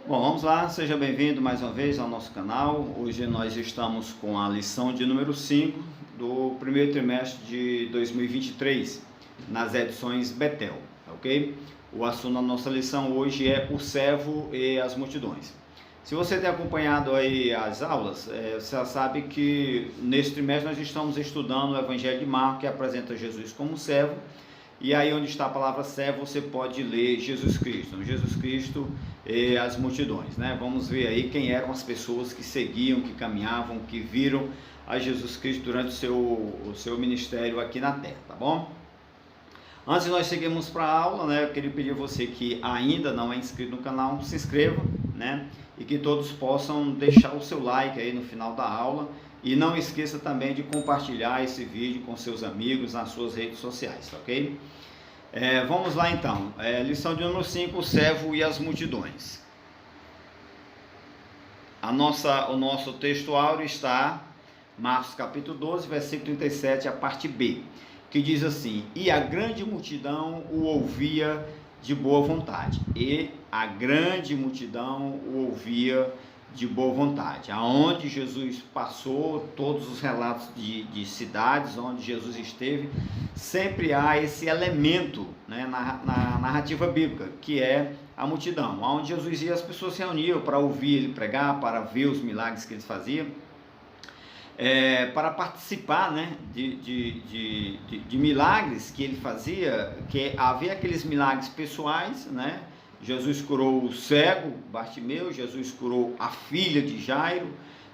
Bom, vamos lá, seja bem-vindo mais uma vez ao nosso canal. Hoje nós estamos com a lição de número 5 do primeiro trimestre de 2023, nas edições Betel, ok? O assunto da nossa lição hoje é o servo e as multidões. Se você tem acompanhado aí as aulas, você já sabe que nesse trimestre nós estamos estudando o Evangelho de Marcos, que apresenta Jesus como servo. E aí onde está a palavra servo, você pode ler Jesus Cristo. Jesus Cristo e as multidões, né? Vamos ver aí quem eram as pessoas que seguiam, que caminhavam, que viram a Jesus Cristo durante o seu ministério aqui na terra, tá bom? Antes de nós seguirmos para a aula, né? Eu queria pedir a você que ainda não é inscrito no canal, se inscreva, né? E que todos possam deixar o seu like aí no final da aula. E não esqueça também de compartilhar esse vídeo com seus amigos nas suas redes sociais, ok? Vamos lá então, lição de número 5, o servo e as multidões. O nosso texto áureo está Marcos capítulo 12, versículo 37, a parte B, que diz assim: e a grande multidão o ouvia de boa vontade. E a grande multidão o ouvia de boa vontade. Aonde Jesus passou, todos os relatos de cidades onde Jesus esteve, sempre há esse elemento, né, na narrativa bíblica, que é a multidão. Aonde Jesus ia, as pessoas se reuniam para ouvir ele pregar, para ver os milagres que ele fazia, para participar, né, de milagres que ele fazia, que havia aqueles milagres pessoais, né? Jesus curou o cego Bartimeu, Jesus curou a filha de Jairo,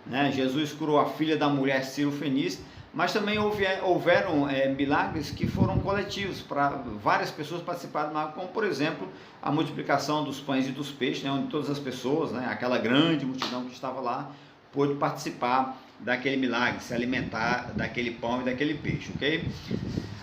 né? Jesus curou a filha da mulher Sirofenícia, mas também houveram milagres que foram coletivos, para várias pessoas participarem, como por exemplo a multiplicação dos pães e dos peixes, né? Onde todas as pessoas, né, aquela grande multidão que estava lá, pôde participar daquele milagre, se alimentar daquele pão e daquele peixe, ok?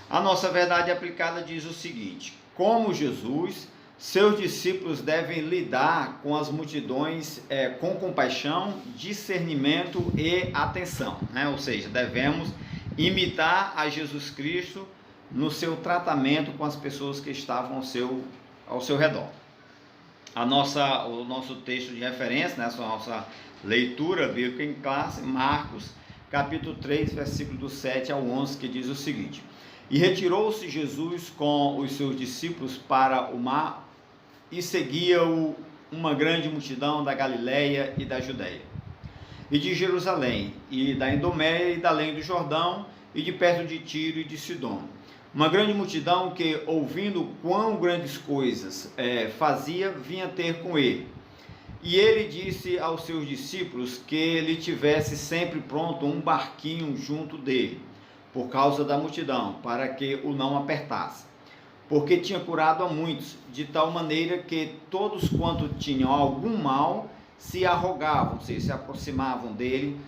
A nossa verdade aplicada diz o seguinte: como Jesus, seus discípulos devem lidar com as multidões com compaixão, discernimento e atenção, né? Ou seja, devemos imitar a Jesus Cristo no seu tratamento com as pessoas que estavam ao seu redor. O nosso texto de referência, né, a nossa leitura bíblica em classe, Marcos capítulo 3, versículo do 7 ao 11, que diz o seguinte: e retirou-se Jesus com os seus discípulos para o mar, e seguia-o uma grande multidão da Galileia e da Judeia, e de Jerusalém, e da Idumeia, e da além do Jordão, e de perto de Tiro e de Sidom. Uma grande multidão que, ouvindo quão grandes coisas fazia, vinha ter com ele. E ele disse aos seus discípulos que ele tivesse sempre pronto um barquinho junto dele, por causa da multidão, para que o não apertasse, porque tinha curado a muitos, de tal maneira que todos quanto tinham algum mal se arrogavam, se aproximavam dele,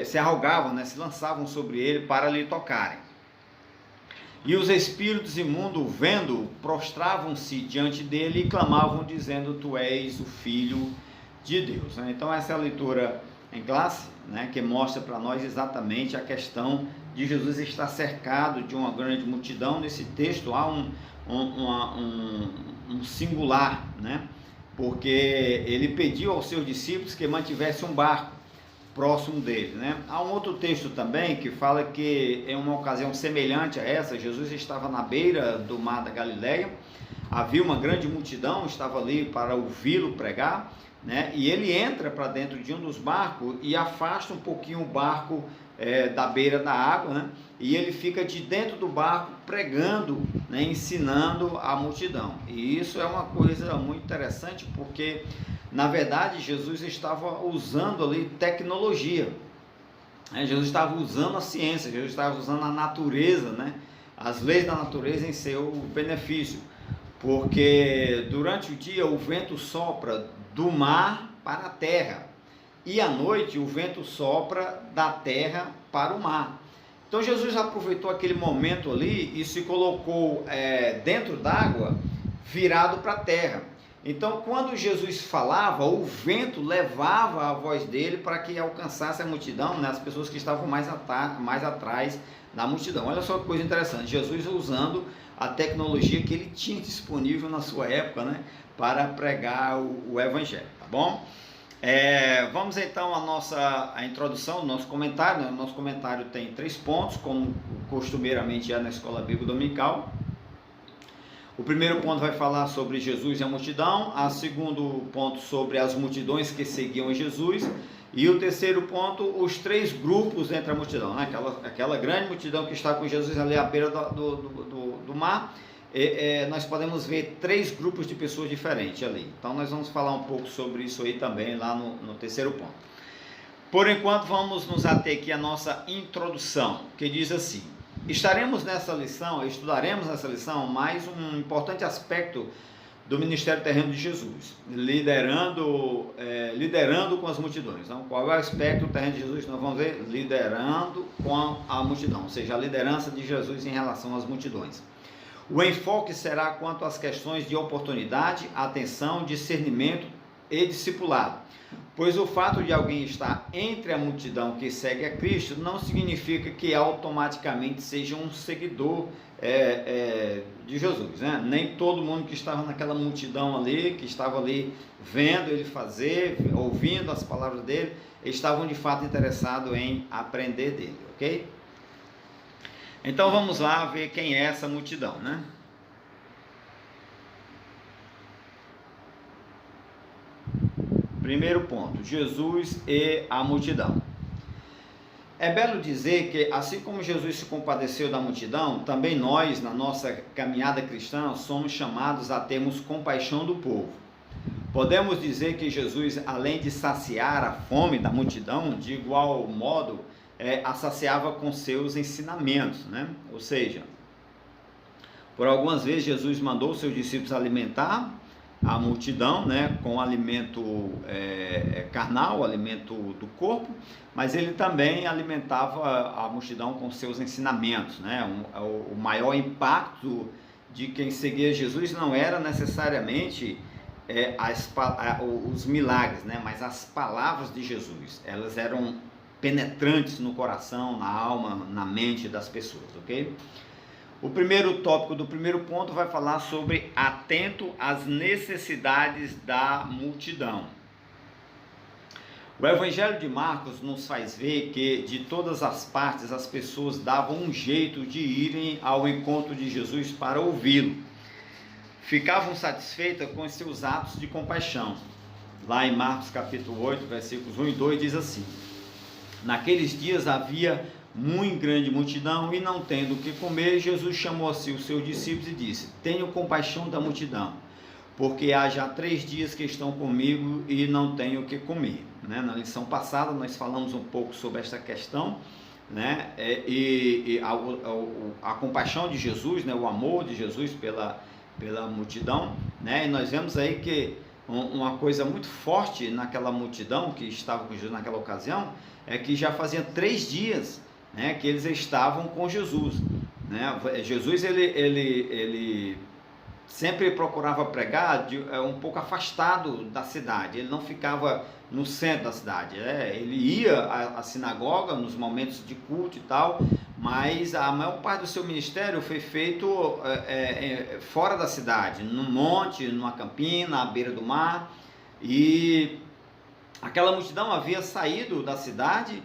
se arrogavam, né, se lançavam sobre ele para lhe tocarem. E os espíritos imundos, vendo, prostravam-se diante dele e clamavam, dizendo: tu és o Filho de Deus. Então essa é a leitura em classe, né, que mostra para nós exatamente a questão de Jesus estar cercado de uma grande multidão. Nesse texto há um singular, né, porque ele pediu aos seus discípulos que mantivesse um barco próximo dele, né? Há um outro texto também que fala que em uma ocasião semelhante a essa, Jesus estava na beira do mar da Galileia, havia uma grande multidão, estava ali para ouvi-lo pregar, né? E ele entra para dentro de um dos barcos e afasta um pouquinho o barco da beira da água, né? E ele fica de dentro do barco pregando, né, ensinando a multidão. E isso é uma coisa muito interessante, porque na verdade Jesus estava usando ali tecnologia, né? Jesus estava usando a ciência, Jesus estava usando a natureza, né, as leis da natureza em seu benefício, porque durante o dia o vento sopra do mar para a terra, e à noite o vento sopra da terra para o mar. Então Jesus aproveitou aquele momento ali e se colocou dentro d'água, virado para a terra. Então quando Jesus falava, o vento levava a voz dele para que alcançasse a multidão, né, as pessoas que estavam mais atrás da multidão. Olha só que coisa interessante, Jesus usando a tecnologia que ele tinha disponível na sua época, né, para pregar o evangelho, tá bom? Vamos então à introdução do nosso comentário, né? O nosso comentário tem 3 pontos, como costumeiramente é na escola bíblica dominical. O primeiro ponto vai falar sobre Jesus e a multidão, o segundo ponto sobre as multidões que seguiam Jesus, e o terceiro ponto, os 3 grupos entre a multidão, né? Aquela grande multidão que está com Jesus ali à beira do mar. Nós podemos ver 3 grupos de pessoas diferentes ali. Então nós vamos falar um pouco sobre isso aí também lá no terceiro ponto. Por enquanto vamos nos ater aqui à nossa introdução, que diz assim: estudaremos nessa lição mais um importante aspecto do ministério terreno de Jesus, liderando com as multidões. Então, qual é o aspecto terreno de Jesus? Nós vamos ver liderando com a multidão, ou seja, a liderança de Jesus em relação às multidões. O enfoque será quanto às questões de oportunidade, atenção, discernimento e discipulado, pois o fato de alguém estar entre a multidão que segue a Cristo não significa que automaticamente seja um seguidor de Jesus, né? Nem todo mundo que estava naquela multidão ali, que estava ali vendo ele fazer, ouvindo as palavras dele, estavam de fato interessados em aprender dele, ok? Então vamos lá ver quem é essa multidão, né? Primeiro ponto, Jesus e a multidão. É belo dizer que, assim como Jesus se compadeceu da multidão, também nós, na nossa caminhada cristã, somos chamados a termos compaixão do povo. Podemos dizer que Jesus, além de saciar a fome da multidão, de igual modo, a saciava com seus ensinamentos, né? Ou seja, por algumas vezes Jesus mandou seus discípulos alimentar a multidão, né, com alimento carnal, alimento do corpo, mas ele também alimentava a multidão com seus ensinamentos, né? O maior impacto de quem seguia Jesus não era necessariamente os milagres, né, mas as palavras de Jesus. Elas eram penetrantes no coração, na alma, na mente das pessoas, ok? O primeiro tópico do primeiro ponto vai falar sobre atento às necessidades da multidão. O Evangelho de Marcos nos faz ver que de todas as partes as pessoas davam um jeito de irem ao encontro de Jesus para ouvi-lo. Ficavam satisfeitas com os seus atos de compaixão. Lá em Marcos capítulo 8, versículos 1 e 2 diz assim: naqueles dias havia muito grande multidão, e não tendo o que comer, Jesus chamou a si os seus discípulos e disse: tenho compaixão da multidão, porque há já 3 dias que estão comigo e não tenho o que comer, né? Na lição passada nós falamos um pouco sobre esta questão, né? A compaixão de Jesus, né? O amor de Jesus pela multidão, né? E nós vemos aí que uma coisa muito forte naquela multidão que estava com Jesus naquela ocasião é que já fazia 3 dias, né, que eles estavam com Jesus, né? Jesus ele sempre procurava pregar um pouco afastado da cidade. Ele não ficava no centro da cidade, ele ia à sinagoga nos momentos de culto e tal, mas a maior parte do seu ministério foi feito fora da cidade, num monte, numa campina, à beira do mar. E aquela multidão havia saído da cidade,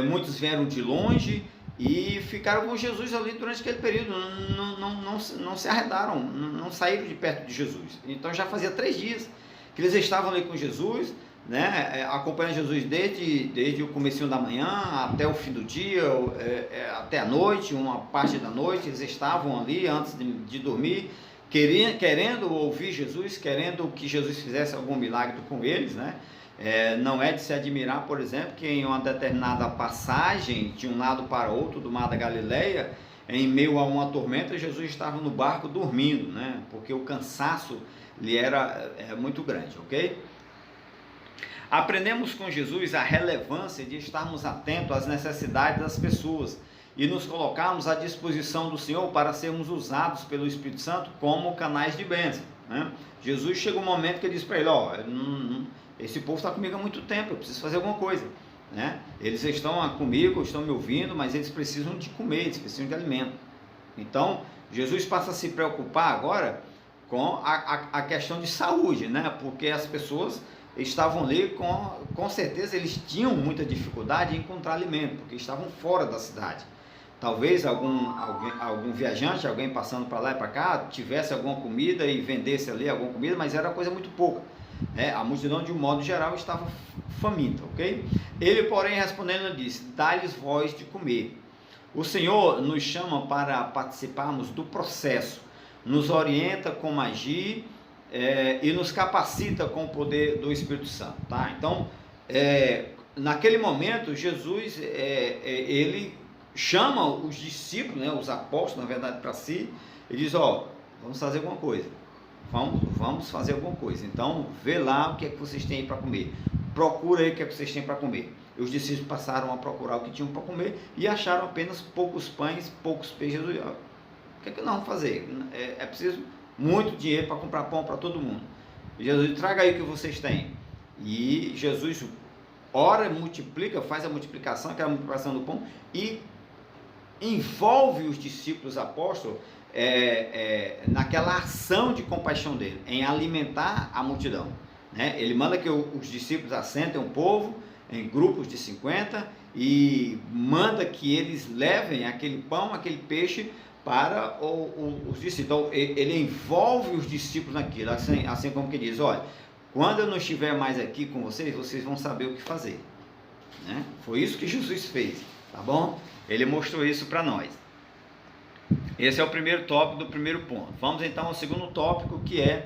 muitos vieram de longe e ficaram com Jesus ali durante aquele período, não se arredaram, não saíram de perto de Jesus. Então já fazia 3 dias que eles estavam ali com Jesus, né, acompanhando Jesus desde o comecinho da manhã até o fim do dia, até a noite, uma parte da noite. Eles estavam ali antes de dormir, querendo ouvir Jesus, querendo que Jesus fizesse algum milagre com eles, né? Não é de se admirar, por exemplo, que em uma determinada passagem de um lado para outro do mar da Galileia, em meio a uma tormenta, Jesus estava no barco dormindo, né? Porque o cansaço lhe era muito grande, ok? Aprendemos com Jesus a relevância de estarmos atentos às necessidades das pessoas e nos colocarmos à disposição do Senhor para sermos usados pelo Espírito Santo como canais de bênção, né? Jesus chega um momento que ele diz para ele: esse povo está comigo há muito tempo, eu preciso fazer alguma coisa, né? Eles estão comigo, estão me ouvindo, mas eles precisam de comer, eles precisam de alimento. Então Jesus passa a se preocupar agora com a questão de saúde, né? Porque as pessoas estavam ali, com certeza eles tinham muita dificuldade em encontrar alimento, porque estavam fora da cidade. Talvez algum viajante, alguém passando para lá e para cá, tivesse alguma comida e vendesse ali alguma comida, mas era coisa muito pouca. A multidão, de um modo geral, estava faminta, ok? Ele, porém, respondendo, disse: dá-lhes voz de comer. O Senhor nos chama para participarmos do processo, nos orienta como agir e nos capacita com o poder do Espírito Santo, tá? Então, naquele momento, Jesus, ele chama os discípulos, né, os apóstolos, na verdade, para si, e diz: vamos fazer alguma coisa, vamos fazer alguma coisa. Então, vê lá o que é que vocês têm para comer, procura aí o que é que vocês têm para comer. E os discípulos passaram a procurar o que tinham para comer e acharam apenas poucos pães, poucos peixes. O que é que nós vamos fazer? É preciso muito dinheiro para comprar pão para todo mundo. E Jesus: traga aí o que vocês têm. E Jesus ora, multiplica, faz a multiplicação, aquela multiplicação do pão, e envolve os discípulos apóstolos naquela ação de compaixão dele, em alimentar a multidão, né? Ele manda que os discípulos assentem o povo em grupos de 50 e manda que eles levem aquele pão, aquele peixe para os discípulos. Então ele envolve os discípulos naquilo, assim como que diz: olha, quando eu não estiver mais aqui com vocês, vocês vão saber o que fazer, né? Foi isso que Jesus fez, tá bom? Ele mostrou isso para nós. Esse é o primeiro tópico do primeiro ponto. Vamos então ao segundo tópico, que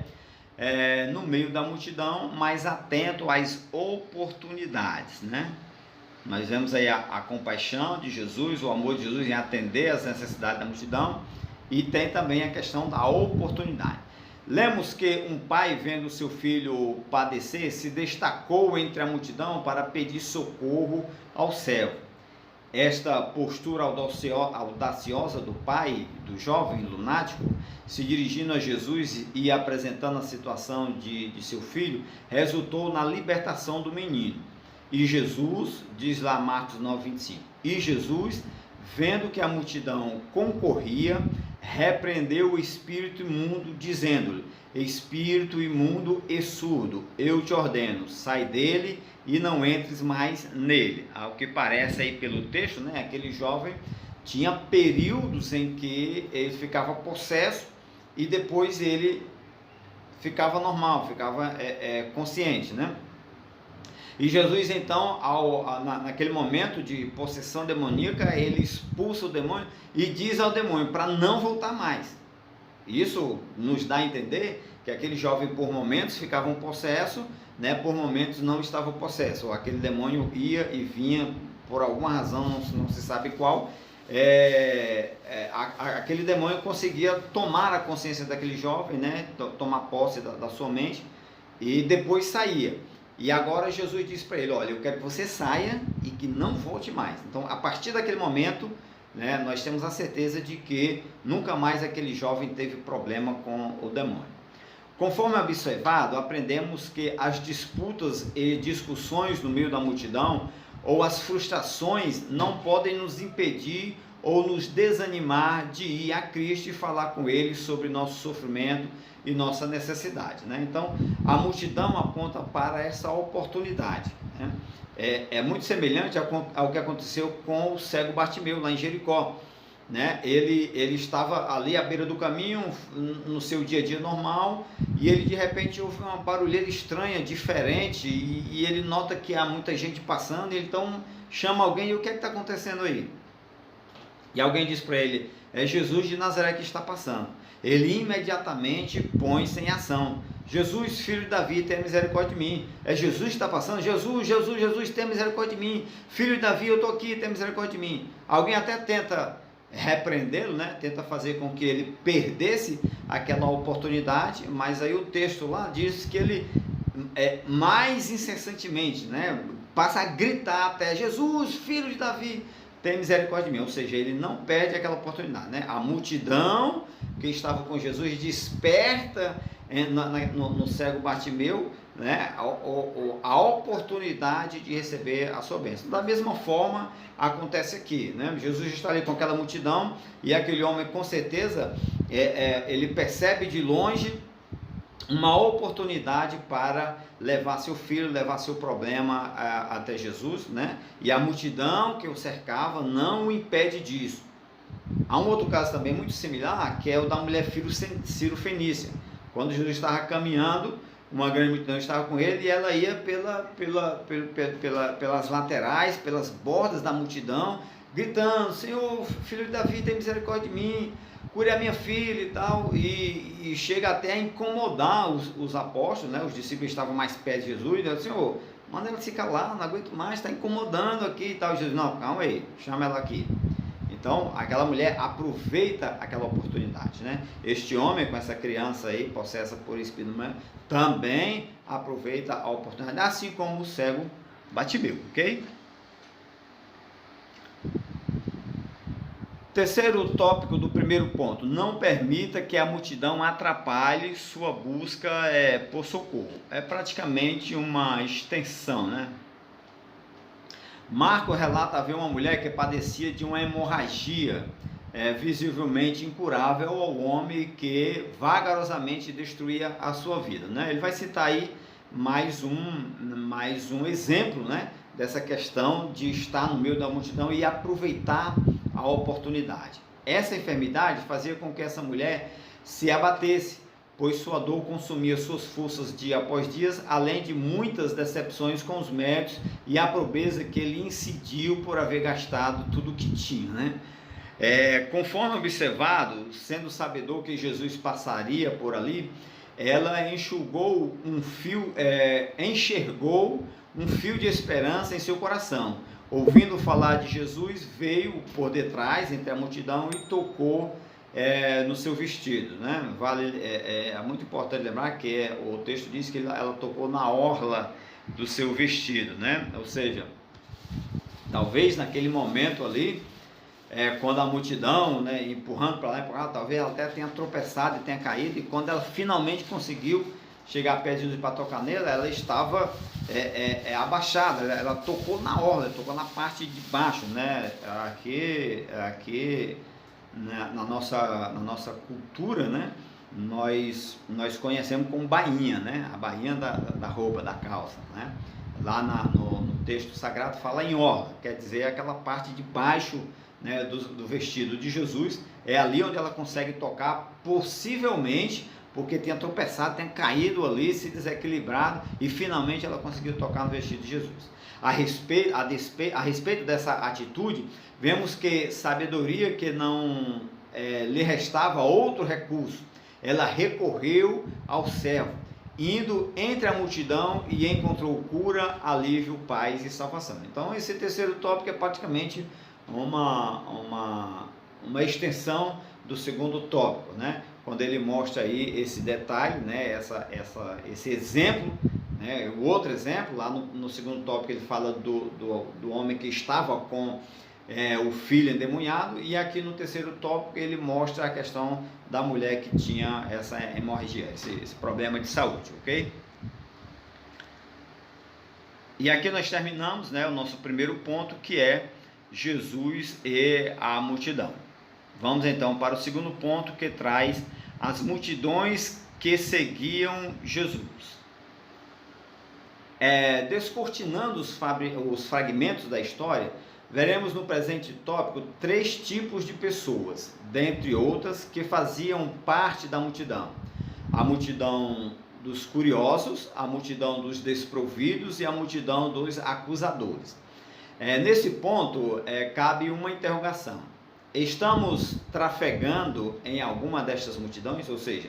no meio da multidão, mais atento às oportunidades, né? Nós vemos aí a compaixão de Jesus, o amor de Jesus em atender às necessidades da multidão, e tem também a questão da oportunidade. Lemos que um pai, vendo seu filho padecer, se destacou entre a multidão para pedir socorro ao cego. Esta postura audaciosa do pai, do jovem lunático, se dirigindo a Jesus e apresentando a situação de seu filho, resultou na libertação do menino. E Jesus, diz lá Marcos 9:25, e Jesus, vendo que a multidão concorria, repreendeu o espírito imundo, dizendo-lhe: espírito imundo e surdo, eu te ordeno, sai dele e não entres mais nele. Ao que parece aí pelo texto, né, aquele jovem tinha períodos em que ele ficava possesso e depois ele ficava normal, ficava consciente, né? E Jesus então, naquele momento de possessão demoníaca, ele expulsa o demônio e diz ao demônio para não voltar mais. Isso nos dá a entender que aquele jovem por momentos ficava possesso, né? Por momentos não estava possesso. Ou aquele demônio ia e vinha por alguma razão, não se sabe qual. Aquele demônio conseguia tomar a consciência daquele jovem, né? Tomar posse da sua mente, e depois saía. E agora Jesus diz para ele: olha, eu quero que você saia e que não volte mais. Então, a partir daquele momento, né, nós temos a certeza de que nunca mais aquele jovem teve problema com o demônio. Conforme observado, aprendemos que as disputas e discussões no meio da multidão, ou as frustrações, não podem nos impedir ou nos desanimar de ir a Cristo e falar com Ele sobre nosso sofrimento e nossa necessidade, né? Então, a multidão aponta para essa oportunidade, né? É muito semelhante ao que aconteceu com o cego Bartimeu, lá em Jericó, né? Ele estava ali à beira do caminho, no seu dia a dia normal, e ele de repente ouve uma barulheira estranha, diferente, e ele nota que há muita gente passando, e então chama alguém: e o que é que está acontecendo aí? E alguém diz para ele: é Jesus de Nazaré que está passando. Ele imediatamente põe-se em ação: Jesus, filho de Davi, tem misericórdia de mim. É Jesus que está passando? Jesus, tem misericórdia de mim. Filho de Davi, eu estou aqui, tem misericórdia de mim. Alguém até tenta repreendê-lo, né? Tenta fazer com que ele perdesse aquela oportunidade, mas aí o texto lá diz que ele mais incessantemente, né, passa a gritar até: Jesus, filho de Davi, tem misericórdia de mim. Ou seja, ele não perde aquela oportunidade, né? A multidão que estava com Jesus desperta no cego Bartimeu, né, a oportunidade de receber a sua bênção. Da mesma forma acontece aqui, né? Jesus está ali com aquela multidão, e aquele homem com certeza ele percebe de longe uma oportunidade para levar seu filho, levar seu problema até Jesus, né? E a multidão que o cercava não o impede disso. Há um outro caso também muito similar, que é o da mulher Ciro-fenícia. Quando Jesus estava caminhando, uma grande multidão estava com ele e ela ia pelas laterais, pelas bordas da multidão, gritando: Senhor, filho de Davi, tem misericórdia de mim, cure a minha filha e tal, e chega até a incomodar os apóstolos, né? Os discípulos estavam mais perto de Jesus, e dizem: Senhor, manda ela se calar, não aguento mais, está incomodando aqui e tal. Jesus: não, calma aí, chama ela aqui. Então, aquela mulher aproveita aquela oportunidade, né? Este homem com essa criança aí, possessa por espírito humano, também aproveita a oportunidade, assim como o cego Bartimeu, ok? Terceiro tópico do primeiro ponto: não permita que a multidão atrapalhe sua busca por socorro. É praticamente uma extensão, né? Marcos relata haver uma mulher que padecia de uma hemorragia visivelmente incurável ao homem que vagarosamente destruía a sua vida, né? Ele vai citar aí mais um exemplo, né, dessa questão de estar no meio da multidão e aproveitar a oportunidade. Essa enfermidade fazia com que essa mulher se abatesse, pois sua dor consumia suas forças dia após dia, além de muitas decepções com os médicos e a pobreza que ele incidiu por haver gastado tudo o que tinha, né? Conforme observado, sendo sabedor que Jesus passaria por ali, ela enxergou um fio de esperança em seu coração. Ouvindo falar de Jesus, veio por detrás, entre a multidão, e tocou no seu vestido, né? É muito importante lembrar que o texto diz que ela tocou na orla do seu vestido, né? Ou seja, talvez naquele momento ali, quando a multidão, né, empurrando para lá, talvez ela até tenha tropeçado e tenha caído, e quando ela finalmente conseguiu chegar perto de Jesus para tocar nela, ela estava abaixada, ela tocou na orla, tocou na parte de baixo, né? Aqui na nossa cultura, né, nós conhecemos como bainha, né? A bainha da roupa, da calça, né? Lá no texto sagrado fala em orla, quer dizer aquela parte de baixo, né, do vestido de Jesus. É ali onde ela consegue tocar, possivelmente porque tenha tropeçado, tenha caído ali, se desequilibrado, e finalmente ela conseguiu tocar no vestido de Jesus. A respeito dessa atitude, vemos que sabedoria que não lhe restava outro recurso, ela recorreu ao servo, indo entre a multidão, e encontrou cura, alívio, paz e salvação. Então esse terceiro tópico é praticamente uma extensão do segundo tópico, né? Quando ele mostra aí esse detalhe, né? Esse exemplo, né? O outro exemplo, lá no segundo tópico, ele fala do homem que estava com o filho endemoniado, e aqui no terceiro tópico ele mostra a questão da mulher que tinha essa hemorragia, esse problema de saúde, ok? E aqui nós terminamos, né, o nosso primeiro ponto, que é Jesus e a multidão. Vamos então para o segundo ponto, que traz as multidões que seguiam Jesus. Descortinando os fragmentos da história, veremos no presente tópico 3 tipos de pessoas, dentre outras, que faziam parte da multidão: a multidão dos curiosos, a multidão dos desprovidos e a multidão dos acusadores. Nesse ponto, cabe uma interrogação: estamos trafegando em alguma destas multidões? Ou seja,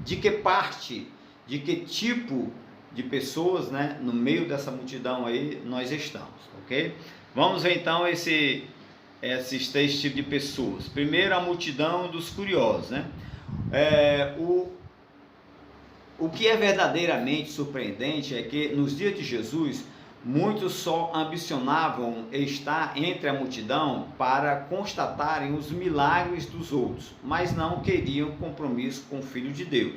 de que parte, de que tipo de pessoas, né, no meio dessa multidão aí nós estamos, ok? Vamos ver então esses 3 tipos de pessoas. Primeiro, a multidão dos curiosos, né? O que é verdadeiramente surpreendente é que nos dias de Jesus, muitos só ambicionavam estar entre a multidão para constatarem os milagres dos outros, mas não queriam compromisso com o Filho de Deus.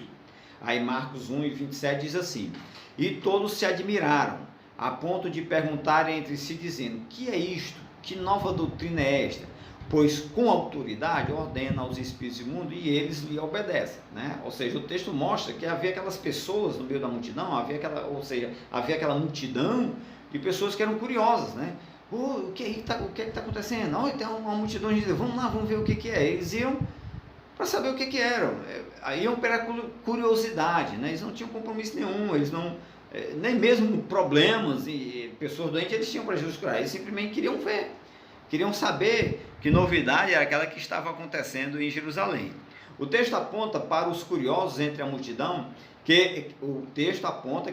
Aí Marcos 1:27 diz assim: e todos se admiraram, a ponto de perguntarem entre si, dizendo: que é isto? Que nova doutrina é esta? pois com autoridade ordena aos espíritos imundos e eles lhe obedecem, né? Ou seja, o texto mostra que havia aquelas pessoas no meio da multidão, havia aquela multidão de pessoas que eram curiosas, né? O que está acontecendo? Oh, tem uma multidão de Deus, vamos lá, vamos ver o que é. Eles iam para saber o que eram, iam pela curiosidade, né? Eles não tinham compromisso nenhum, eles não, nem mesmo problemas e pessoas doentes eles tinham para Jesus curar, eles simplesmente queriam ver, queriam saber que novidade era aquela que estava acontecendo em Jerusalém. O texto aponta para os curiosos entre a multidão, que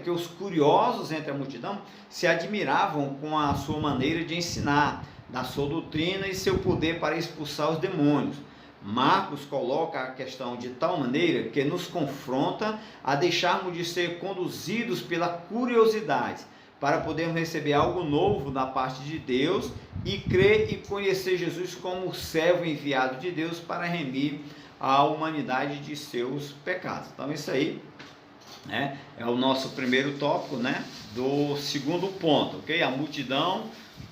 os curiosos entre a multidão se admiravam com a sua maneira de ensinar, da sua doutrina e seu poder para expulsar os demônios. Marcos coloca a questão de tal maneira que nos confronta a deixarmos de ser conduzidos pela curiosidade, para podermos receber algo novo da parte de Deus e crer e conhecer Jesus como o servo enviado de Deus para remir a humanidade de seus pecados. Então isso aí, né, é o nosso primeiro tópico, né, do segundo ponto, ok? A multidão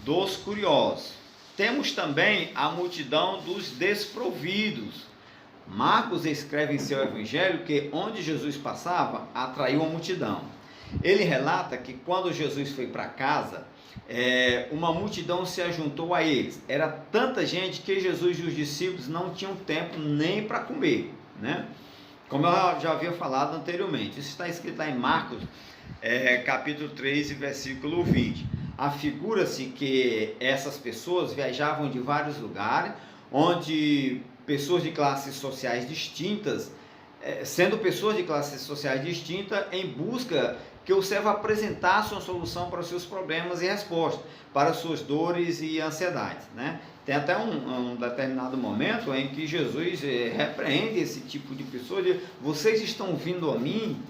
dos curiosos. Temos também a multidão dos desprovidos. Marcos escreve em seu evangelho que onde Jesus passava, atraiu a multidão. Ele relata que quando Jesus foi para casa, uma multidão se ajuntou a eles. Era tanta gente que Jesus e os discípulos não tinham tempo nem para comer, né? Como eu já havia falado anteriormente, isso está escrito lá em Marcos, capítulo 3, versículo 20. Afigura-se que essas pessoas viajavam de vários lugares, onde pessoas de classes sociais distintas, sendo pessoas de classes sociais distintas, em busca que o servo apresentasse uma solução para os seus problemas e respostas, para suas dores e ansiedades, né? Tem até um determinado momento em que Jesus repreende esse tipo de pessoa, de vocês estão vindo a mim,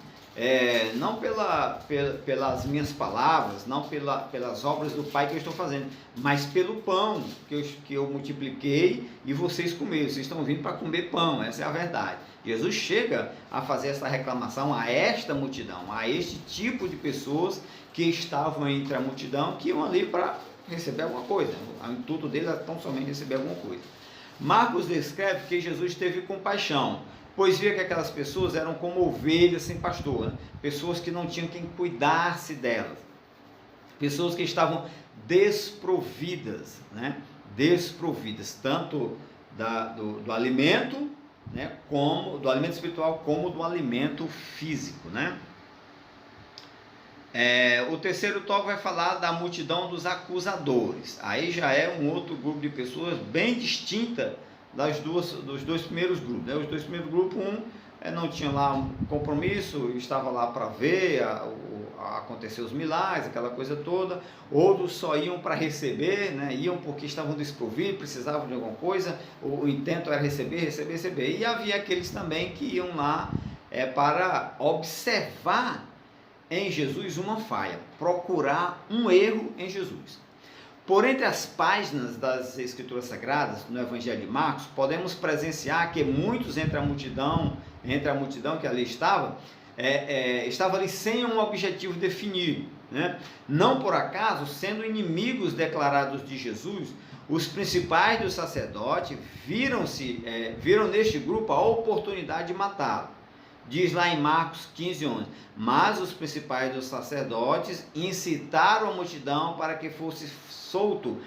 não pelas minhas palavras, não pelas obras do Pai que eu estou fazendo, mas pelo pão que eu multipliquei e vocês comeram. Vocês estão vindo para comer pão, essa é a verdade. Jesus chega a fazer essa reclamação a esta multidão, a este tipo de pessoas que estavam entre a multidão, que iam ali para receber alguma coisa. O intuito deles era tão somente receber alguma coisa. Marcos descreve que Jesus teve compaixão, pois via que aquelas pessoas eram como ovelhas sem pastor, né? Pessoas que não tinham quem cuidasse delas, pessoas que estavam desprovidas, né? Desprovidas tanto do alimento, né? Como do alimento espiritual, como do alimento físico, né? O terceiro tópico vai falar da multidão dos acusadores. Aí já é um outro grupo de pessoas bem distinta dos dois primeiros grupos, né? Os dois primeiros grupos, não tinha lá um compromisso, estava lá para ver acontecer os milagres, aquela coisa toda. Outros só iam para receber, né? Iam porque estavam desprovidos, precisavam de alguma coisa, o intento era receber. E havia aqueles também que iam lá para observar em Jesus uma falha, procurar um erro em Jesus. Por entre as páginas das Escrituras Sagradas, no Evangelho de Marcos, podemos presenciar que muitos entre a multidão que ali estava ali sem um objetivo definido, né? Não por acaso, sendo inimigos declarados de Jesus, os principais dos sacerdotes viram neste grupo a oportunidade de matá-lo. Diz lá em Marcos 15:11, mas os principais dos sacerdotes incitaram a multidão para que fosse solto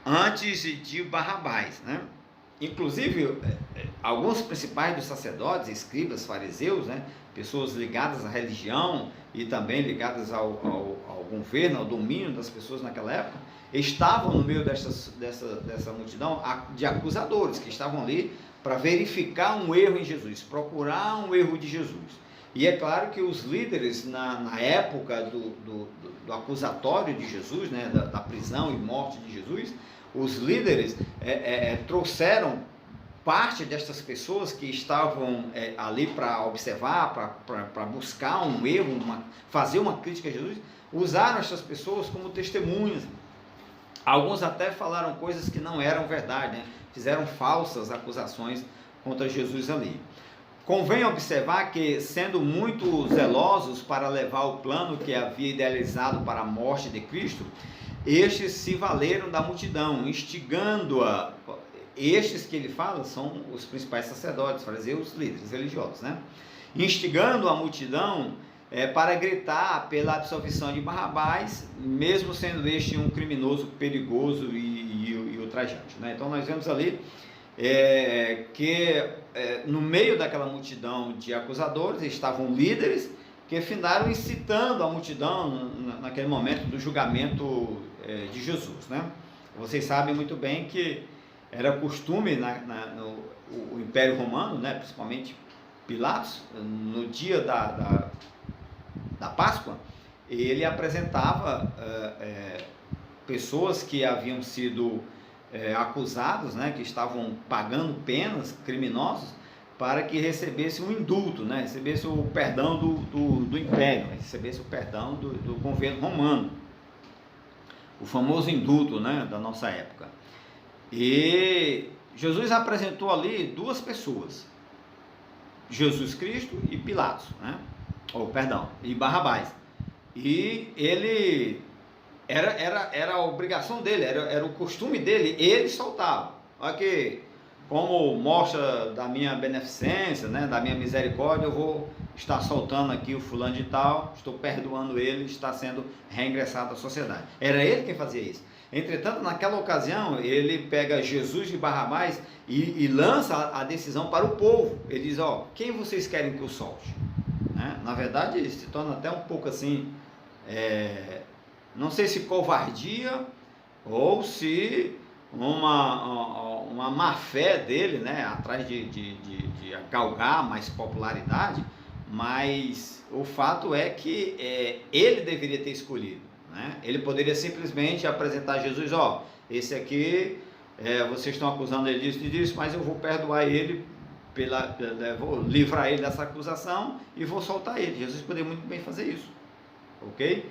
antes de Barrabás, né? Inclusive, alguns principais dos sacerdotes, escribas, fariseus, né? Pessoas ligadas à religião e também ligadas ao governo, ao domínio das pessoas naquela época, estavam no meio dessa multidão de acusadores, que estavam ali para verificar um erro em Jesus, procurar um erro de Jesus. E é claro que os líderes, na época do acusatório de Jesus, né, da prisão e morte de Jesus, os líderes trouxeram parte destas pessoas que estavam ali para observar, para buscar um erro, fazer uma crítica a Jesus, usaram essas pessoas como testemunhas. Alguns até falaram coisas que não eram verdade, né? Fizeram falsas acusações contra Jesus ali. Convém observar que, sendo muito zelosos para levar o plano que havia idealizado para a morte de Cristo, estes se valeram da multidão, instigando-a, estes que ele fala são os principais sacerdotes, fariseus, líderes religiosos, né? Instigando a multidão para gritar pela absolvição de Barrabás, mesmo sendo este um criminoso perigoso e ultrajante, né? Então nós vemos ali que no meio daquela multidão de acusadores estavam líderes que findaram incitando a multidão naquele momento do julgamento de Jesus, né? Vocês sabem muito bem que era costume no Império Romano, né, principalmente Pilatos, no dia da Páscoa, ele apresentava pessoas que haviam sido acusados, né, que estavam pagando penas criminosas, para que recebesse um indulto, né, recebesse o perdão do Império, recebesse o perdão do governo romano, o famoso indulto, né, da nossa época. E Jesus apresentou ali duas pessoas, Jesus Cristo e Pilatos, né? E Barrabás. E ele era a obrigação dele, era o costume dele, ele soltava. Aqui, como mostra da minha beneficência, né, da minha misericórdia, eu vou estar soltando aqui o fulano de tal, estou perdoando ele, está sendo reingressado à sociedade. Era ele quem fazia isso. Entretanto, naquela ocasião, ele pega Jesus de Barrabás e lança a decisão para o povo. Ele diz, quem vocês querem que eu solte? Né? Na verdade, se torna até um pouco assim, não sei se covardia ou se uma má fé dele, né, atrás de galgar mais popularidade, mas o fato é que ele deveria ter escolhido. Né? Ele poderia simplesmente apresentar a Jesus, esse aqui, vocês estão acusando ele disso e disso, mas eu vou perdoar ele, vou livrar ele dessa acusação e vou soltar ele. Jesus poderia muito bem fazer isso, ok?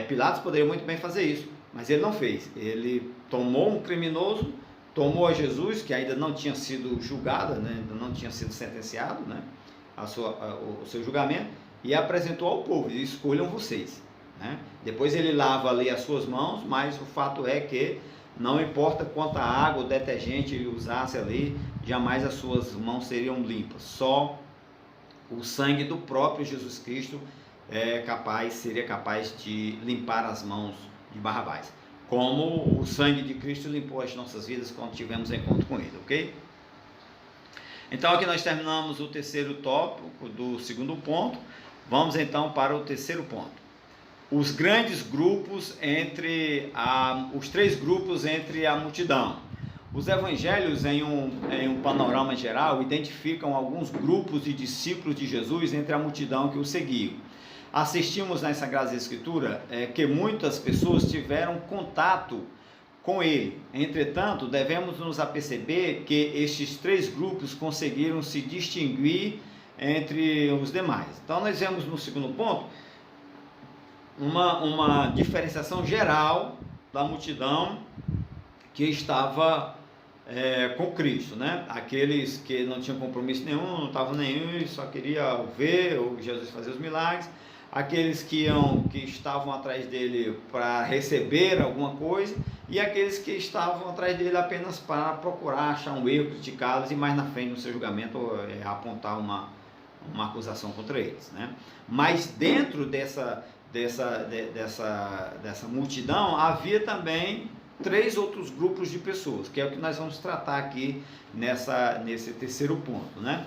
Pilatos poderia muito bem fazer isso, mas ele não fez. Ele tomou um criminoso, tomou a Jesus, que ainda não tinha sido julgado, né? Ainda não tinha sido sentenciado, né? O seu julgamento, e apresentou ao povo, e escolham vocês. Né? Depois ele lava ali as suas mãos, mas o fato é que não importa quanta água ou detergente ele usasse ali, jamais as suas mãos seriam limpas. Só o sangue do próprio Jesus Cristo seria capaz de limpar as mãos de Barrabás, como o sangue de Cristo limpou as nossas vidas quando tivemos encontro com ele, ok? Então aqui nós terminamos o terceiro tópico do segundo ponto. Vamos então para o terceiro ponto. Os grandes grupos os três grupos entre a multidão. Os evangelhos, em um panorama geral, identificam alguns grupos de discípulos de Jesus entre a multidão que o seguiam. Assistimos nas Sagradas Escrituras que muitas pessoas tiveram contato com ele. Entretanto, devemos nos aperceber que estes três grupos conseguiram se distinguir entre os demais. Então, nós vemos no segundo ponto uma diferenciação geral da multidão que estava com Cristo, né? Aqueles que não tinham compromisso nenhum, não estavam nenhum, só queria ver Jesus fazer os milagres. Aqueles que estavam atrás dele para receber alguma coisa, e aqueles que estavam atrás dele apenas para procurar achar um erro, criticá-los e mais na frente no seu julgamento apontar uma acusação contra eles, né? Mas dentro dessa multidão havia também três outros grupos de pessoas, que é o que nós vamos tratar aqui nesse terceiro ponto, né?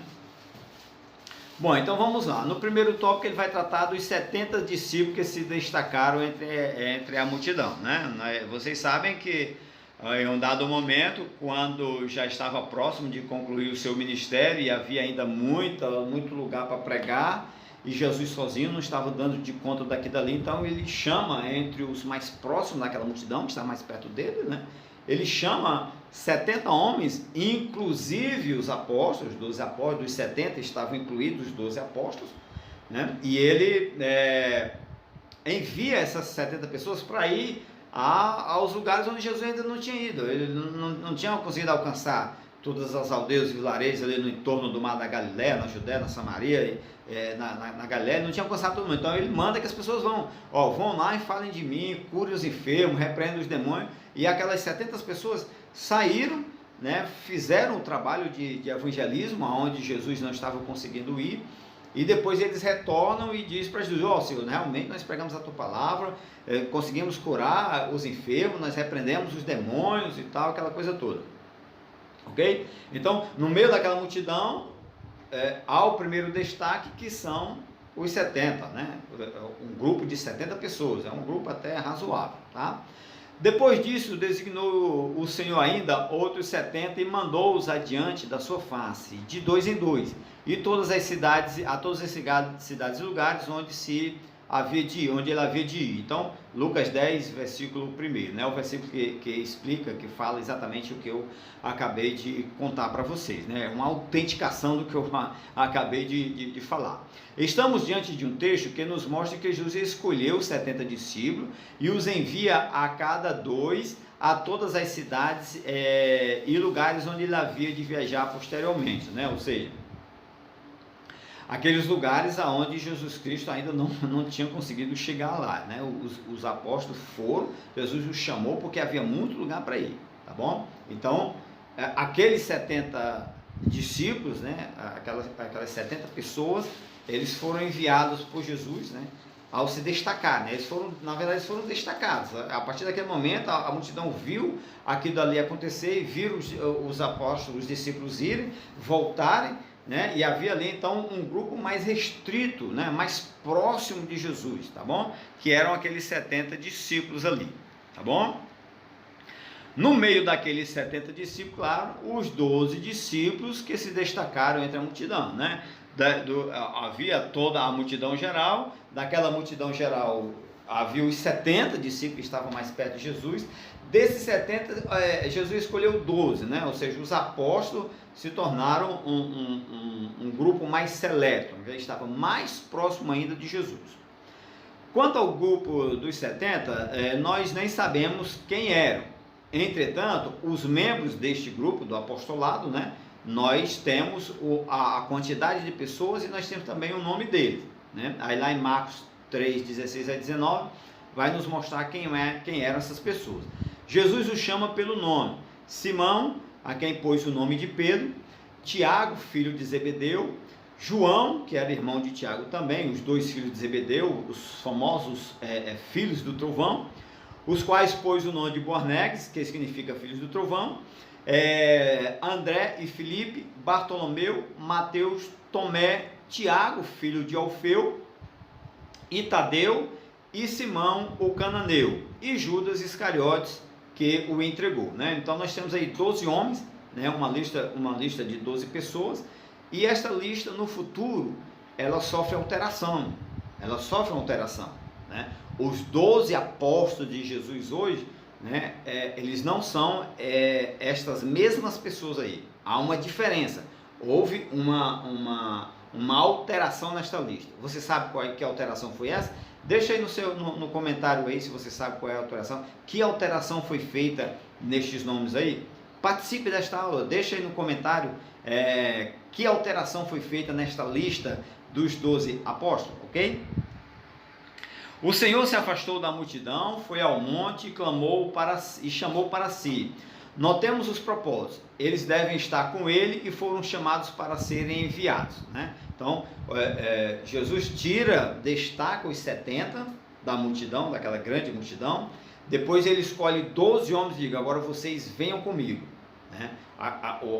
Bom, então vamos lá. No primeiro tópico ele vai tratar dos 70 discípulos que se destacaram entre a multidão, né? Vocês sabem que em um dado momento, quando já estava próximo de concluir o seu ministério e havia ainda muito lugar para pregar, e Jesus sozinho não estava dando de conta daqui e dali, então ele chama entre os mais próximos daquela multidão, que está mais perto dele, né? Ele chama 70 homens, inclusive os apóstolos, 12 apóstolos, dos 70 estavam incluídos os 12 apóstolos, né? E ele envia essas 70 pessoas para ir aos lugares onde Jesus ainda não tinha ido. Ele não tinha conseguido alcançar todas as aldeias e vilarejos ali no entorno do mar da Galileia, na Judéia, na Samaria, na Galileia, não tinha alcançado todo mundo. Então ele manda que as pessoas vão lá e falem de mim, curem os enfermos, repreendem os demônios. E aquelas 70 pessoas saíram né, fizeram o trabalho de evangelismo, aonde Jesus não estava conseguindo ir, e depois eles retornam e dizem para Jesus: ó, Senhor, realmente nós pregamos a tua palavra, conseguimos curar os enfermos, nós repreendemos os demônios e tal, aquela coisa toda. Ok? Então, no meio daquela multidão, há o primeiro destaque, que são os 70, né? Um grupo de 70 pessoas, é um grupo até razoável, tá? Depois disso, designou o Senhor ainda outros 70 e mandou-os adiante da sua face, de dois em dois, e todas as cidades, a todas as cidades e lugares onde ele havia de ir. Então, Lucas 10, versículo 1, né? O versículo que explica, que fala exatamente o que eu acabei de contar para vocês, né? Uma autenticação do que eu acabei de falar. Estamos diante de um texto que nos mostra que Jesus escolheu 70 discípulos e os envia a cada dois a todas as cidades e lugares onde ele havia de viajar posteriormente, né? Ou seja, aqueles lugares aonde Jesus Cristo ainda não tinha conseguido chegar lá, né? Os apóstolos foram, Jesus os chamou porque havia muito lugar para ir, tá bom? Então, aqueles 70 discípulos, né? Aquelas 70 pessoas, eles foram enviados por Jesus, né? Ao se destacar, né? Na verdade, eles foram destacados. A partir daquele momento, a multidão viu aquilo ali acontecer, e viram os apóstolos, os discípulos irem, voltarem, né? E havia ali então um grupo mais restrito, né? Mais próximo de Jesus, tá bom? Que eram aqueles 70 discípulos ali, tá bom? No meio daqueles 70 discípulos, claro, os 12 discípulos que se destacaram entre a multidão, né? Havia toda a multidão geral, daquela multidão geral havia os 70 discípulos que estavam mais perto de Jesus. Desses 70, Jesus escolheu 12, né? Ou seja, os apóstolos se tornaram um grupo mais seleto, já estava mais próximo ainda de Jesus. Quanto ao grupo dos 70, nós nem sabemos quem eram. Entretanto, os membros deste grupo do apostolado, né? Nós temos a quantidade de pessoas e nós temos também o nome deles, né? Aí lá em Marcos 3, 16 a 19, vai nos mostrar quem eram essas pessoas. Jesus os chama pelo nome: Simão, a quem pôs o nome de Pedro; Tiago, filho de Zebedeu; João, que era irmão de Tiago também, os dois filhos de Zebedeu, os famosos filhos do trovão, os quais pôs o nome de Boanerges, que significa filhos do trovão; André e Filipe; Bartolomeu, Mateus, Tomé, Tiago, filho de Alfeu, e Tadeu, e Simão, o cananeu, e Judas Iscariotes, que o entregou, né? Então nós temos aí 12 homens, né? Uma lista de 12 pessoas, e esta lista no futuro ela sofre alteração, né? Os 12 apóstolos de Jesus hoje, né? Eles não são estas mesmas pessoas aí. Há uma diferença. Houve uma alteração nesta lista. Você sabe que alteração foi essa? Deixa aí no comentário aí se você sabe qual é a alteração. Que alteração foi feita nestes nomes aí? Participe desta aula. Deixa aí no comentário que alteração foi feita nesta lista dos 12 apóstolos, ok? O Senhor se afastou da multidão, foi ao monte e chamou para si. Notemos os propósitos. Eles devem estar com ele e foram chamados para serem enviados, né? Então, Jesus destaca os 70 da multidão, daquela grande multidão. Depois ele escolhe 12 homens e diz: agora vocês venham comigo, né?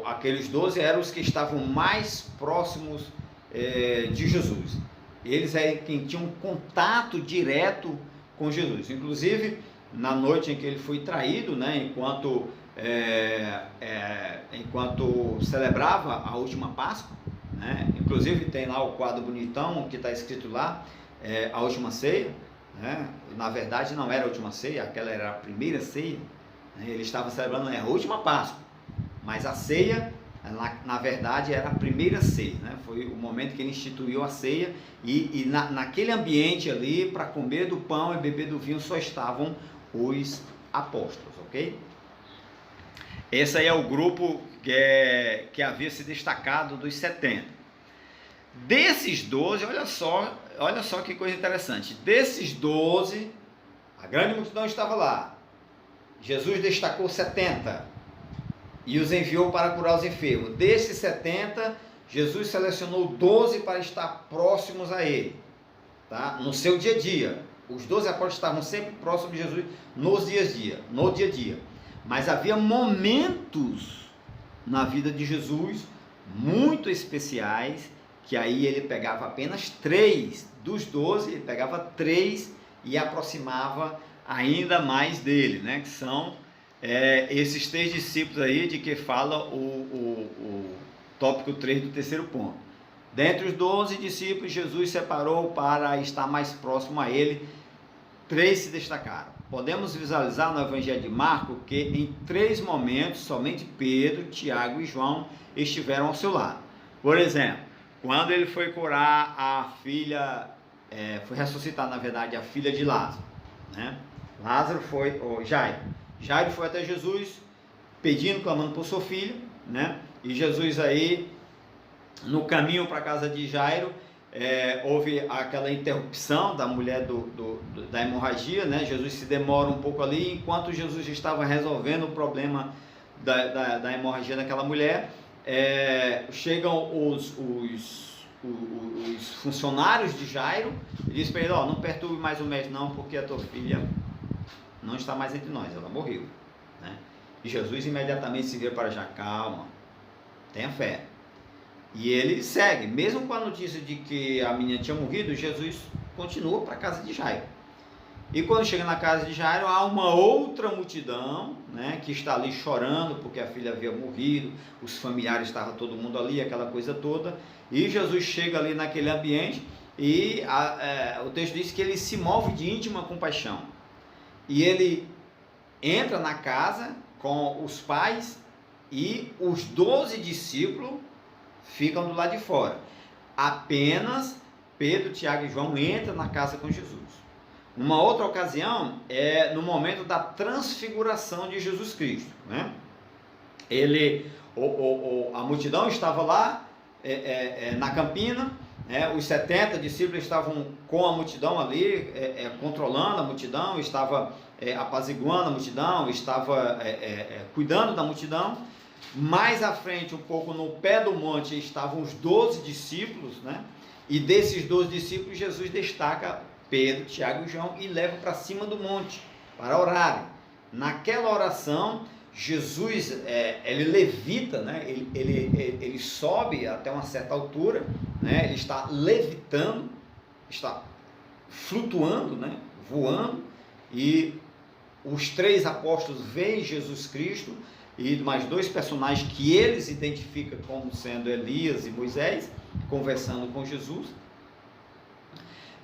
Aqueles 12 eram os que estavam mais próximos de Jesus. Eles quem tinham contato direto com Jesus. Inclusive, na noite em que ele foi traído, né, enquanto celebrava a última Páscoa, né? Inclusive tem lá o quadro bonitão que está escrito lá, a última ceia, né? Na verdade não era a última ceia, aquela era a primeira ceia, né? Ele estava celebrando a última Páscoa, mas a ceia, na verdade, era a primeira ceia, né? Foi o momento que ele instituiu a ceia, e naquele ambiente ali, para comer do pão e beber do vinho, só estavam os apóstolos, ok? Esse aí é o grupo que havia se destacado dos 70. Desses 12, olha só que coisa interessante. Desses 12, a grande multidão estava lá. Jesus destacou 70. e os enviou para curar os enfermos. Desses 70, Jesus selecionou 12 para estar próximos a ele, tá? No seu dia a dia. Os 12 apóstolos estavam sempre próximos de Jesus no dia a dia. Mas havia momentos na vida de Jesus muito especiais, que aí ele pegava apenas 3 dos 12, ele pegava 3 e aproximava ainda mais dele, né? Que são esses 3 discípulos aí de que fala o tópico 3 do terceiro ponto. Dentre os 12 discípulos, Jesus separou para estar mais próximo a ele. 3 se destacaram. Podemos visualizar no Evangelho de Marcos que em 3 momentos somente Pedro, Tiago e João estiveram ao seu lado. Por exemplo, quando ele foi curar a filha, foi ressuscitar na verdade a filha de Lázaro, né? Jairo foi até Jesus pedindo, clamando por sua filha, né? E Jesus aí, no caminho para a casa de Jairo, houve aquela interrupção da mulher da hemorragia, né? Jesus se demora um pouco ali, enquanto Jesus estava resolvendo o problema da hemorragia daquela mulher, chegam os funcionários de Jairo e dizem para ele: não perturbe mais o mestre não, porque a tua filha não está mais entre nós, ela morreu, né? E Jesus imediatamente se vira para já: calma, tenha fé. E ele segue, mesmo com a notícia de que a menina tinha morrido, Jesus continua para a casa de Jairo. E quando chega na casa de Jairo, há uma outra multidão, né, que está ali chorando porque a filha havia morrido, os familiares estavam todo mundo ali, aquela coisa toda. E Jesus chega ali naquele ambiente e o texto diz que ele se move de íntima compaixão. E ele entra na casa com os pais e os 12 discípulos ficam do lado de fora. Apenas Pedro, Tiago e João entram na casa com Jesus. Uma outra ocasião é no momento da transfiguração de Jesus Cristo, né? A multidão estava lá na campina, os 70 discípulos estavam com a multidão ali, controlando a multidão, estava apaziguando a multidão, estava cuidando da multidão. Mais à frente, um pouco no pé do monte, estavam os 12 discípulos, né? E desses 12 discípulos, Jesus destaca Pedro, Tiago e João e leva para cima do monte para orarem. Naquela oração, Jesus, ele levita, né? Ele sobe até uma certa altura, né? Ele está levitando, está flutuando, né? Voando, e os 3 apóstolos veem Jesus Cristo e mais 2 personagens que eles identificam como sendo Elias e Moisés, conversando com Jesus,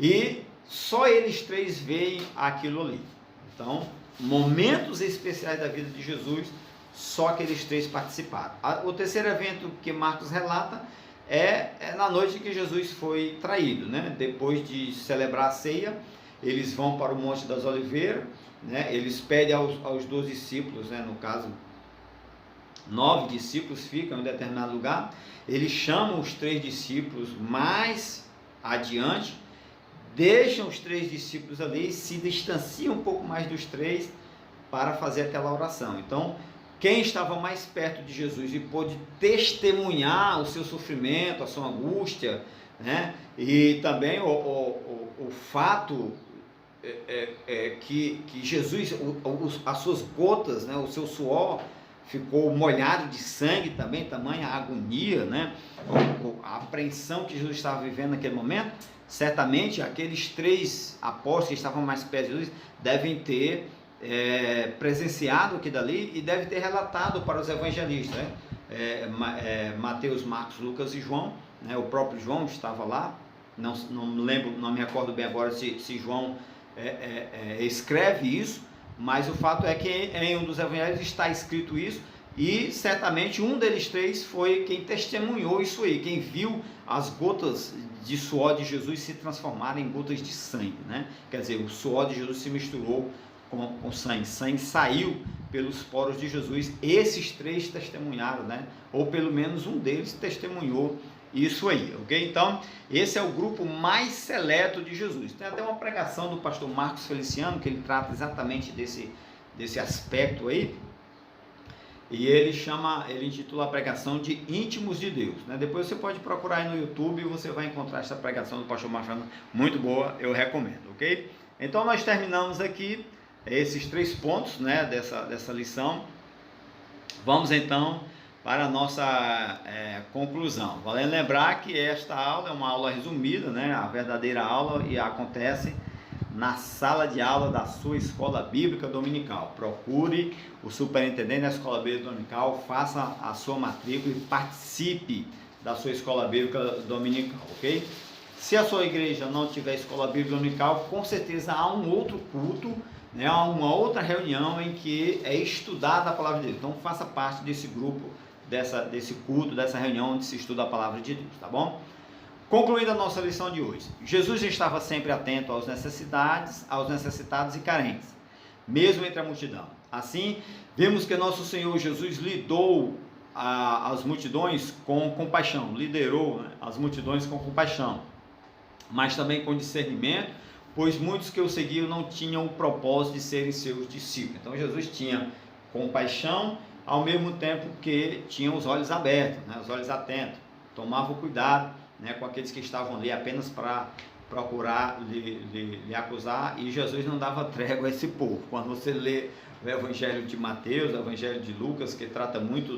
e só eles 3 veem aquilo ali. Então, momentos especiais da vida de Jesus, só aqueles 3 participaram. O terceiro evento que Marcos relata é na noite que Jesus foi traído, né? Depois de celebrar a ceia, eles vão para o Monte das Oliveiras, né? Eles pedem aos 12 discípulos, né? No caso, 9 discípulos ficam em determinado lugar. Eles chamam os 3 discípulos mais adiante, deixam os 3 discípulos ali, se distanciam um pouco mais dos 3 para fazer aquela oração. Então, quem estava mais perto de Jesus e pôde testemunhar o seu sofrimento, a sua angústia, né? E também o fato que Jesus, as suas gotas, né? O seu suor ficou molhado de sangue também, tamanha agonia, né? A apreensão que Jesus estava vivendo naquele momento. Certamente aqueles 3 apóstolos que estavam mais perto de Jesus devem ter presenciado aquilo dali e devem ter relatado para os evangelistas, né? Mateus, Marcos, Lucas e João, né? O próprio João estava lá, não lembro, não me recordo bem agora se João escreve isso, mas o fato é que em um dos evangelhos está escrito isso, e certamente um deles 3 foi quem testemunhou isso aí, quem viu as gotas de suor de Jesus se transformarem em gotas de sangue, né? Quer dizer, o suor de Jesus se misturou com sangue, sangue saiu pelos poros de Jesus. Esses 3 testemunharam, né? Ou pelo menos um deles testemunhou isso aí, ok? Então, esse é o grupo mais seleto de Jesus. Tem até uma pregação do pastor Marcos Feliciano, que ele trata exatamente desse aspecto aí. e ele intitula a pregação de Íntimos de Deus, né? Depois você pode procurar aí no YouTube e você vai encontrar essa pregação do pastor Marciano, muito boa, eu recomendo, ok? Então nós terminamos aqui esses 3 pontos, né, dessa lição. Vamos então para a nossa conclusão. Valendo lembrar que esta aula é uma aula resumida, né? A verdadeira aula e acontece na sala de aula da sua escola bíblica dominical. Procure o superintendente da escola bíblica dominical, faça a sua matrícula e participe da sua escola bíblica dominical, ok? Se a sua igreja não tiver escola bíblica dominical, com certeza há um outro culto, né? Há uma outra reunião em que é estudada a palavra de Deus. Então faça parte desse grupo, desse culto, dessa reunião onde se estuda a palavra de Deus, tá bom? Concluindo a nossa lição de hoje, Jesus estava sempre atento aos necessitados e carentes, mesmo entre a multidão. Assim, vemos que nosso Senhor Jesus lidou as multidões com compaixão, liderou, né, as multidões com compaixão, mas também com discernimento, pois muitos que o seguiam não tinham o propósito de serem seus discípulos. Então Jesus tinha compaixão, ao mesmo tempo que tinha os olhos abertos, né, os olhos atentos, tomava cuidado, né, com aqueles que estavam ali apenas para procurar lhe acusar, e Jesus não dava trégua a esse povo. Quando você lê o Evangelho de Mateus, o Evangelho de Lucas, que trata muito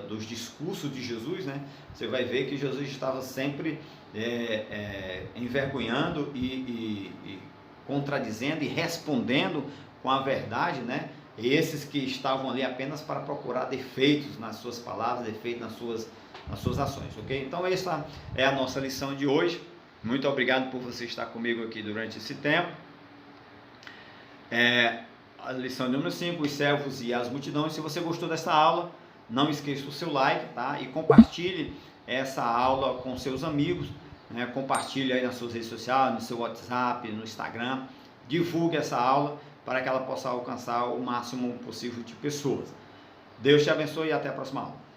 dos discursos de Jesus, né, você vai ver que Jesus estava sempre envergonhando e contradizendo e respondendo com a verdade, né, esses que estavam ali apenas para procurar defeitos nas suas palavras, defeitos nas suas ações, ok? Então essa é a nossa lição de hoje. Muito obrigado por você estar comigo aqui durante esse tempo. A lição número 5, os servos e as multidões. Se você gostou dessa aula, não esqueça o seu like, tá? E compartilhe essa aula com seus amigos, né? Compartilhe aí nas suas redes sociais, no seu WhatsApp, no Instagram. Divulgue essa aula para que ela possa alcançar o máximo possível de pessoas. Deus te abençoe e até a próxima aula.